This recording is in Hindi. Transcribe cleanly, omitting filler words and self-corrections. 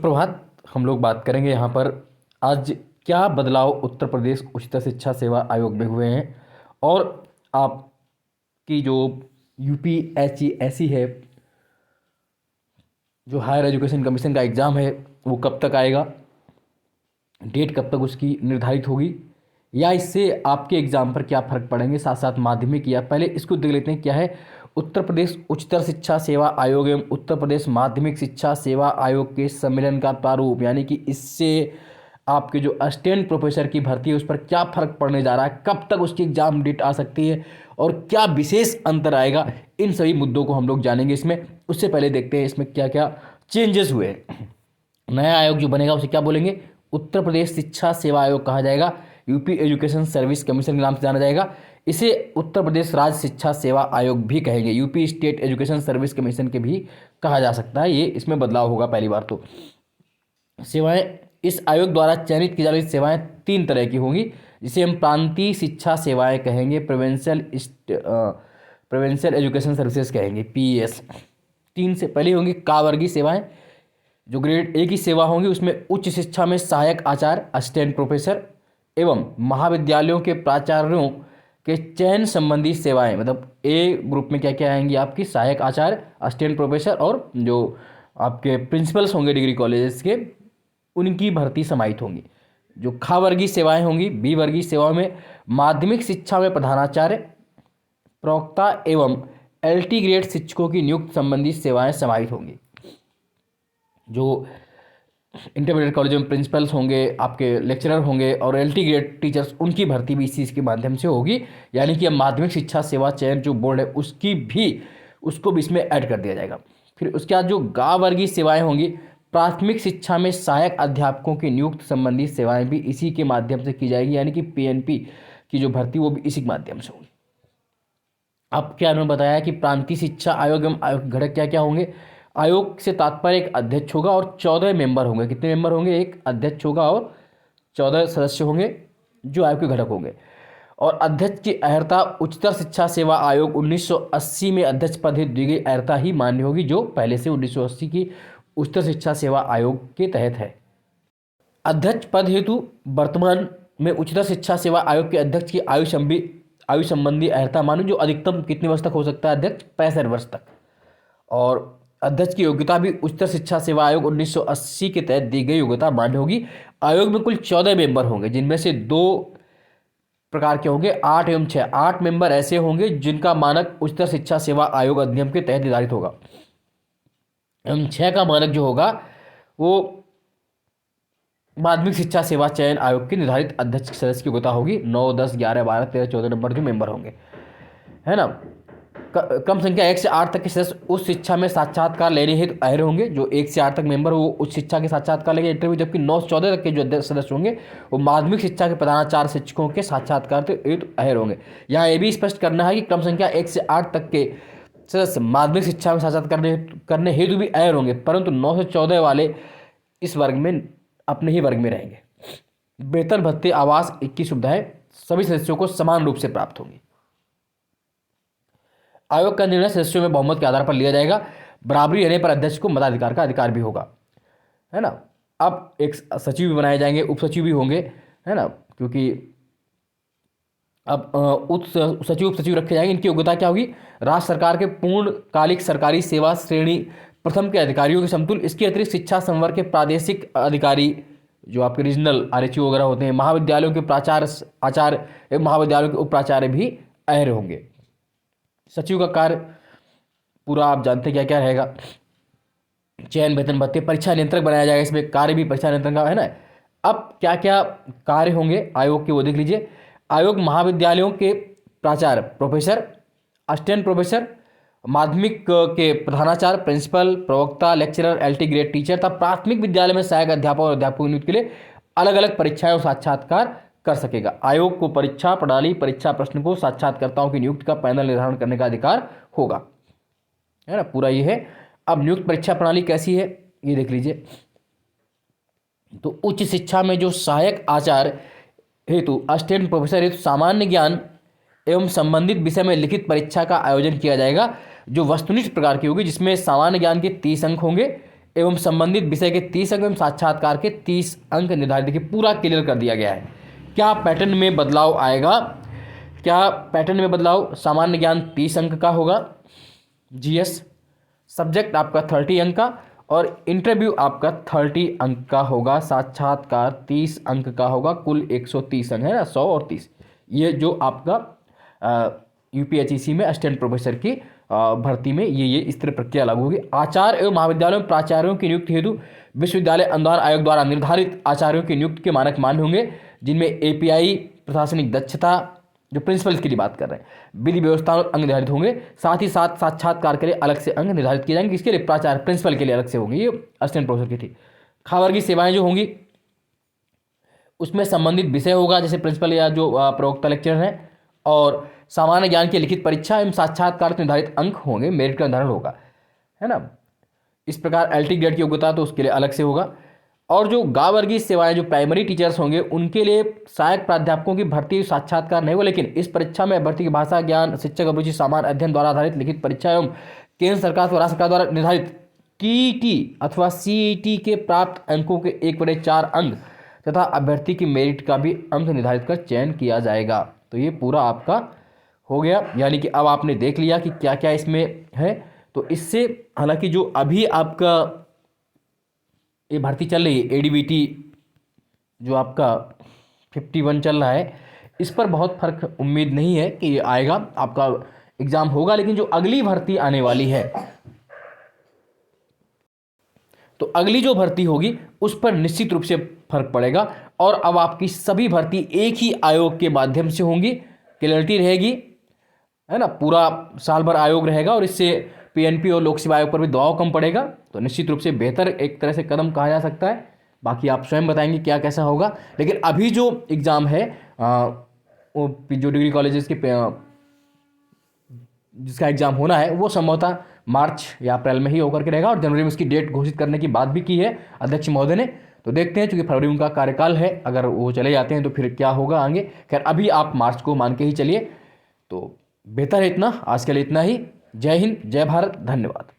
प्रभात। हम लोग बात करेंगे यहाँ पर आज क्या बदलाव उत्तर प्रदेश उच्चतर शिक्षा सेवा आयोग में हुए हैं और आपकी जो यूपीएससी है, जो हायर एजुकेशन कमीशन का एग्ज़ाम है, वो कब तक आएगा, डेट कब तक उसकी निर्धारित होगी, या इससे आपके एग्ज़ाम पर क्या फ़र्क पड़ेंगे। साथ साथ माध्यमिक या पहले इसको देख लेते हैं क्या है उत्तर प्रदेश उच्चतर शिक्षा सेवा आयोग एवं उत्तर प्रदेश माध्यमिक शिक्षा सेवा आयोग के सम्मेलन का प्रारूप, यानी कि इससे आपके जो असिस्टेंट प्रोफेसर की भर्ती है उस पर क्या फ़र्क पड़ने जा रहा है, कब तक उसकी एग्ज़ाम डेट आ सकती है और क्या विशेष अंतर आएगा, इन सभी मुद्दों को हम लोग जानेंगे इसमें। उससे पहले देखते हैं इसमें क्या क्या चेंजेस हुए हैं। नया आयोग जो बनेगा उसे क्या बोलेंगे, उत्तर प्रदेश शिक्षा सेवा आयोग कहा जाएगा, यूपी एजुकेशन सर्विस कमीशन के नाम से जाना जाएगा। इसे उत्तर प्रदेश राज्य शिक्षा सेवा आयोग भी कहेंगे, UP state education service commission के भी कहा जा सकता है। ये इसमें बदलाव होगा। पहली बार तो सेवाएं, इस आयोग द्वारा चयनित की जाने वाली सेवाएं 3 तरह की होंगी, जिसे हम प्रांतीय शिक्षा सेवाएं कहेंगे, प्रोविंशियल एजुकेशन सर्विसेज कहेंगे, पीएस। 3 से पहले होंगी का वर्गीय सेवाएं, जो ग्रेड ए की सेवा होंगी, उसमें उच्च शिक्षा में सहायक आचार्य असिस्टेंट प्रोफेसर एवं महाविद्यालयों के प्राचार्यों के चयन संबंधी सेवाएं। मतलब ए ग्रुप में क्या क्या आएंगी आपकी, सहायक आचार्य, असिस्टेंट प्रोफेसर और जो आपके प्रिंसिपल्स होंगे डिग्री कॉलेजेस के, उनकी भर्ती समाहित होंगी। जो खा वर्गीय सेवाएं होंगी, बी वर्गीय सेवाओं में माध्यमिक शिक्षा में प्रधानाचार्य, प्रवक्ता एवं एलटी ग्रेड शिक्षकों की नियुक्ति संबंधी सेवाएं समाहित होंगी। जो इंटरमीडिएट कॉलेज में प्रिंसिपल्स होंगे, आपके लेक्चरर होंगे और एलटी ग्रेड टीचर्स, उनकी भर्ती भी इस चीज़ के माध्यम से होगी। यानी कि अब माध्यमिक शिक्षा सेवा चयन जो बोर्ड है उसको भी इसमें ऐड कर दिया जाएगा। फिर उसके बाद जो गा वर्गीय सेवाएं होंगी, प्राथमिक शिक्षा में सहायक अध्यापकों की नियुक्ति संबंधी सेवाएं भी इसी के माध्यम से की जाएगी। यानी कि पीएनपी की जो भर्ती वो भी इसी के माध्यम से होगी। अब क्या उन्होंने बताया कि प्रांतीय शिक्षा आयोग एवं आयोग घटक क्या क्या होंगे। आयोग से तात्पर्य एक अध्यक्ष होगा और 14 मेंबर होंगे। कितने मेंबर होंगे, एक अध्यक्ष होगा और 14 सदस्य होंगे जो आयोग के घटक होंगे। और अध्यक्ष की अहर्ता उच्चतर शिक्षा सेवा आयोग 1980 में अध्यक्ष पद हेतु दी गई अहर्ता ही मान्य होगी, जो पहले से 1980 की उच्चतर शिक्षा सेवा आयोग के तहत है। अध्यक्ष पद हेतु वर्तमान में उच्चतर शिक्षा सेवा आयोग के अध्यक्ष की आयु संबंधी अहर्ता मान्य, जो अधिकतम कितने वर्ष तक हो सकता है अध्यक्ष, 65 वर्ष तक। और अध्यक्ष की योग्यता भी उच्चतर शिक्षा सेवा आयोग 1980 के तहत दी गई योग्यता मान्य होगी। आयोग में कुल 14 मेंबर होंगे, जिनमें से 2 प्रकार के होंगे, 8 एवं 6। 8 मेंबर ऐसे होंगे जिनका मानक उच्चतर शिक्षा सेवा आयोग अधिनियम के तहत निर्धारित होगा एवं 6 का मानक जो होगा वो माध्यमिक शिक्षा सेवा चयन आयोग के निर्धारित अध्यक्ष सदस्य की योग्यता होगी। 9, 10, 11, 12, 13, 14 नंबर जो मेंबर होंगे, है ना। क्रम संख्या 1 से 8 तक के सदस्य उस शिक्षा में साक्षात्कार लेने हेतु अहर होंगे। जो 1 से 8 तक मेंबर वो उच्च शिक्षा के साक्षात्कार लेंगे इंटरव्यू, जबकि 9 से 14 तक के जो सदस्य होंगे वो माध्यमिक शिक्षा के प्रधानाचार्य शिक्षकों के साक्षात्कार हेतु अहर होंगे। यहाँ ये भी स्पष्ट करना है कि क्रम संख्या 1 से 8 तक के सदस्य माध्यमिक शिक्षा में साक्षात्कार करने हेतु भी अहर होंगे, परंतु 9 से 14 वाले इस वर्ग में अपने ही वर्ग में रहेंगे। वेतन भत्ते आवास की सुविधाएं सभी सदस्यों को समान रूप से प्राप्त होंगी। आयोग का निर्णय सदस्यों में बहुमत के आधार पर लिया जाएगा। बराबरी रहने पर अध्यक्ष को मताधिकार का अधिकार भी होगा, है ना। अब एक सचिव भी बनाए जाएंगे, उप सचिव भी होंगे, है ना, क्योंकि अब उप सचिव रखे जाएंगे। इनकी योग्यता क्या होगी, राज्य सरकार के पूर्णकालिक सरकारी सेवा श्रेणी प्रथम के अधिकारियों के समतुल्य। इसके अतिरिक्त शिक्षा संवर्ग के प्रादेशिक अधिकारी, जो आपके रीजनल आरएचओ वगैरह होते हैं, महाविद्यालयों के प्राचार्य आचार्य एवं महाविद्यालयों के उपाचार्य भी अहर होंगे। सचिव का कार्य पूरा आप जानते क्या क्या रहेगा, चयन, वेतन भत्ते, परीक्षा नियंत्रक बनाया जाएगा। इसमें कार्य भी परीक्षा नियंत्रण का है ना। अब क्या क्या कार्य होंगे आयोग के वो देख लीजिए। आयोग महाविद्यालयों के प्राचार्य प्रोफेसर, असिस्टेंट प्रोफेसर, माध्यमिक के प्रधानाचार्य, प्रिंसिपल, प्रवक्ता, लेक्चरर, एलटी ग्रेड टीचर तथा प्राथमिक विद्यालय में सहायक अध्यापक और अध्यापकों की नियुक्ति के लिए अलग अलग परीक्षाएं और साक्षात्कार कर सकेगा। आयोग को परीक्षा प्रणाली, परीक्षा प्रश्न को, साक्षात्कर्ताओं की नियुक्ति का पैनल निर्धारण करने का अधिकार होगा, है ना। पूरा ये है। अब नियुक्त परीक्षा प्रणाली कैसी है ये देख लीजिए। तो उच्च शिक्षा में जो सहायक आचार्य हेतु, असिस्टेंट प्रोफेसर हेतु सामान्य ज्ञान एवं संबंधित विषय में लिखित परीक्षा का आयोजन किया जाएगा, जो वस्तुनिष्ठ प्रकार की होगी, जिसमें सामान्य ज्ञान के 30 अंक होंगे एवं संबंधित विषय के 30 अंक एवं साक्षात्कार के 30 अंक निर्धारित। देखिए पूरा क्लियर कर दिया गया है। क्या पैटर्न में बदलाव आएगा? क्या पैटर्न में बदलाव? सामान्य ज्ञान 30 अंक का होगा, जीएस सब्जेक्ट आपका 30 अंक का, और इंटरव्यू आपका 30 अंक का होगा, साक्षात्कार 30 अंक का होगा, कुल 130 अंक है ना, 100 और 30। ये जो आपका यूपीएचईसी में असिस्टेंट प्रोफेसर की भर्ती में ये इस तरह प्रक्रिया लागू होगी। आचार्य एवं महाविद्यालयों में प्राचार्यों की नियुक्ति हेतु विश्वविद्यालय अनुदान आयोग द्वारा निर्धारित आचार्यों की नियुक्ति के मानक मान्य होंगे, जिनमें एपीआई, प्रशासनिक दक्षता, जो प्रिंसिपल की बात कर रहे हैं, विधि व्यवस्था अंग निर्धारित होंगे। साथ ही साथ साक्षात्कार के लिए अलग से अंग निर्धारित किए जाएंगे। इसके लिए प्राचार्य, प्रिंसिपल के लिए अलग से होंगे। ये असिस्टेंट प्रोफेसर की थी। खावर्गीय सेवाएं जो होंगी उसमें संबंधित विषय होगा, जैसे प्रिंसिपल या जो प्रवक्ता लेक्चरर हैं, और सामान्य ज्ञान की लिखित परीक्षा एवं साक्षात्कार निर्धारित अंक होंगे, मेरिट का निर्धारण होगा, है ना। इस प्रकार एलटी ग्रेड की योग्यता तो उसके लिए अलग से होगा। और जो गा वर्गीय सेवाएं, जो प्राइमरी टीचर्स होंगे, उनके लिए सहायक प्राध्यापकों की भर्ती साक्षात्कार नहीं होगा, लेकिन इस परीक्षा में अभ्यर्थी की भाषा ज्ञान, शिक्षक अभिरुचि, सामान्य अध्ययन द्वारा आधारित लिखित परीक्षा एवं केंद्र सरकार अथवा राज्य सरकार द्वारा निर्धारित टीईटी अथवा सीईटी के प्राप्त अंकों के 1/4 अंक तथा अभ्यर्थी की मेरिट का भी अंक निर्धारित कर चयन किया जाएगा। तो ये पूरा आपका हो गया, यानी कि अब आपने देख लिया कि क्या क्या इसमें है। तो इससे हालांकि जो अभी आपका ये भर्ती चल रही है एडीबीटी, जो आपका 51 चल रहा है, इस पर बहुत फर्क उम्मीद नहीं है कि आएगा, आपका एग्जाम होगा। लेकिन जो अगली भर्ती आने वाली है, तो अगली जो भर्ती होगी उस पर निश्चित रूप से फर्क पड़ेगा। और अब आपकी सभी भर्ती एक ही आयोग के माध्यम से होंगी, क्लैरिटी रहेगी, है ना। पूरा साल भर आयोग रहेगा और इससे पीएनपी और लोक सेवा आयोग पर भी दबाव कम पड़ेगा। तो निश्चित रूप से बेहतर एक तरह से कदम कहा जा सकता है। बाकी आप स्वयं बताएंगे क्या कैसा होगा। लेकिन अभी जो एग्ज़ाम है वो जो डिग्री कॉलेजेस के जिसका एग्ज़ाम होना है वो संभवतः मार्च या अप्रैल में ही होकर के रहेगा, और जनवरी में उसकी डेट घोषित करने की बात भी की है अध्यक्ष महोदय ने। तो देखते हैं, चूंकि फरवरी में उनका कार्यकाल है, अगर वो चले जाते हैं तो फिर क्या होगा आगे। खैर अभी आप मार्च को मान के ही चलिए, तो बेहतर है। इतना आज के लिए इतना ही। जय हिंद, जय भारत, धन्यवाद।